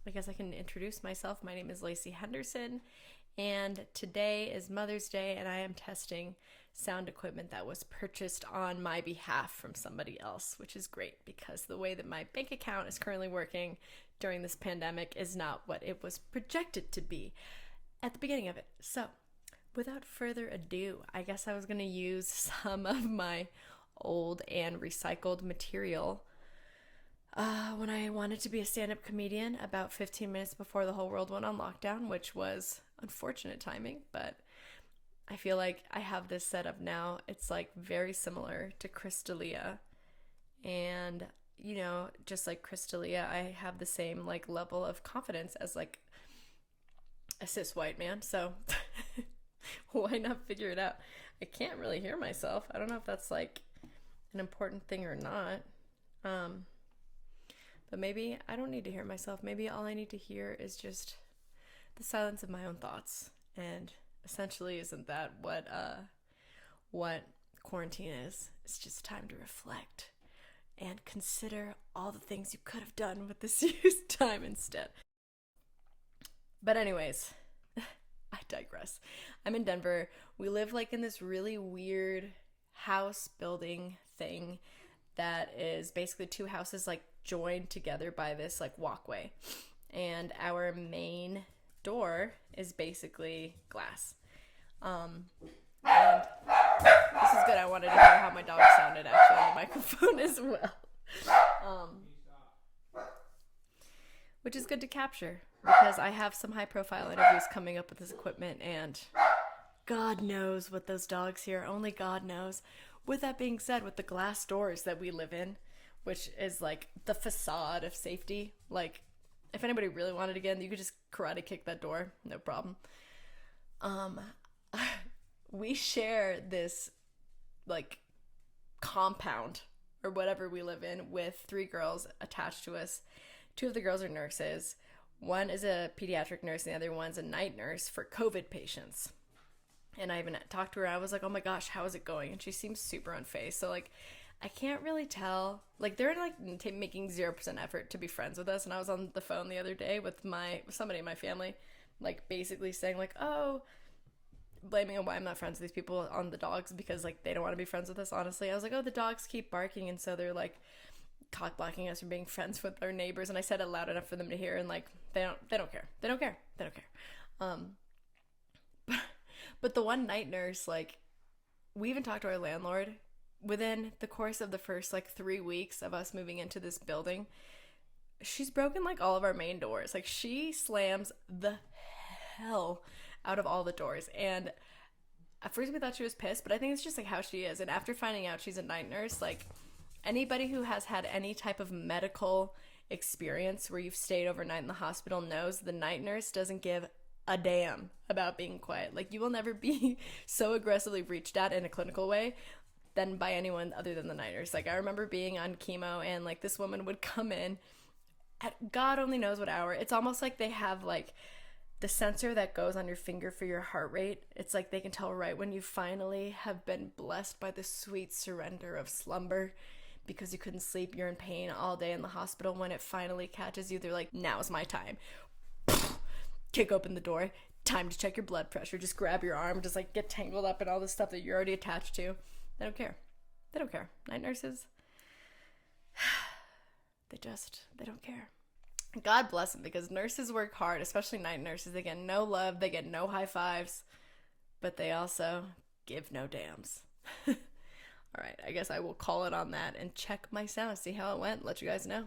I guess I can introduce myself. My name is Lacey Henderson, and today is Mother's Day, and I am testing sound equipment that was purchased on my behalf from somebody else, which is great because the way that my bank account is currently working during this pandemic is not what it was projected to be at the beginning of it. So, without further ado, I guess I was going to use some of my old and recycled material when I wanted to be a stand-up comedian about 15 minutes before the whole world went on lockdown, which was unfortunate timing, but I feel like I have this set up now. It's like very similar to Chris D'Elia, and just like Chris D'Elia, I have the same like level of confidence as like a cis white man, so why not figure it out? I can't really hear myself. I don't know if that's like an important thing or not. But maybe I don't need to hear myself. Maybe all I need to hear is just the silence of my own thoughts. And essentially, isn't that what quarantine is? It's just time to reflect and consider all the things you could have done with this used time instead. But anyways, I digress. I'm in Denver. We live like in this really weird house building thing that is basically two houses like joined together by this like walkway, and our main door is basically glass. And this is good. I wanted to hear how my dog sounded actually on the microphone as well, which is good to capture because I have some high profile interviews coming up with this equipment, and God knows what those dogs hear. Only God knows. With that being said, with the glass doors that we live in, which is like the facade of safety, like if anybody really wanted to get in, you could just karate kick that door, no problem. We share this like compound or whatever we live in with three girls attached to us. Two of the girls are nurses. One is a pediatric nurse and the other one's a night nurse for COVID patients. And I even talked to her. I was like, oh my gosh, how is it going? And she seems super unfazed. So like, I can't really tell. Like they're like making 0% effort to be friends with us. And I was on the phone the other day with somebody in my family, like basically saying like, oh, blaming on why I'm not friends with these people on the dogs because like they don't want to be friends with us. Honestly, I was like, oh, the dogs keep barking, and so they're like cock blocking us from being friends with our neighbors. And I said it loud enough for them to hear, and like they don't care. But the one night nurse, like, we even talked to our landlord. Within the course of the first, like, 3 weeks of us moving into this building, she's broken, like, all of our main doors. Like, she slams the hell out of all the doors. And at first we thought she was pissed, but I think it's just, like, how she is. And after finding out she's a night nurse, like, anybody who has had any type of medical experience where you've stayed overnight in the hospital knows the night nurse doesn't give a damn about being quiet. Like, you will never be so aggressively reached at in a clinical way than by anyone other than the night nurse. Like, I remember being on chemo and like this woman would come in at God only knows what hour. It's almost like they have like the sensor that goes on your finger for your heart rate. It's like they can tell right when you finally have been blessed by the sweet surrender of slumber because you couldn't sleep, you're in pain all day in the hospital. When it finally catches you, they're like, now's my time. Kick open the door, time to check your blood pressure, just grab your arm, just like get tangled up in all this stuff that you're already attached to. They don't care. Night nurses, they don't care. God bless them, because nurses work hard, especially night nurses. They get no love, they get no high fives, but they also give no dams. All right, I guess I will call it on that and check my sound, see how it went, let you guys know.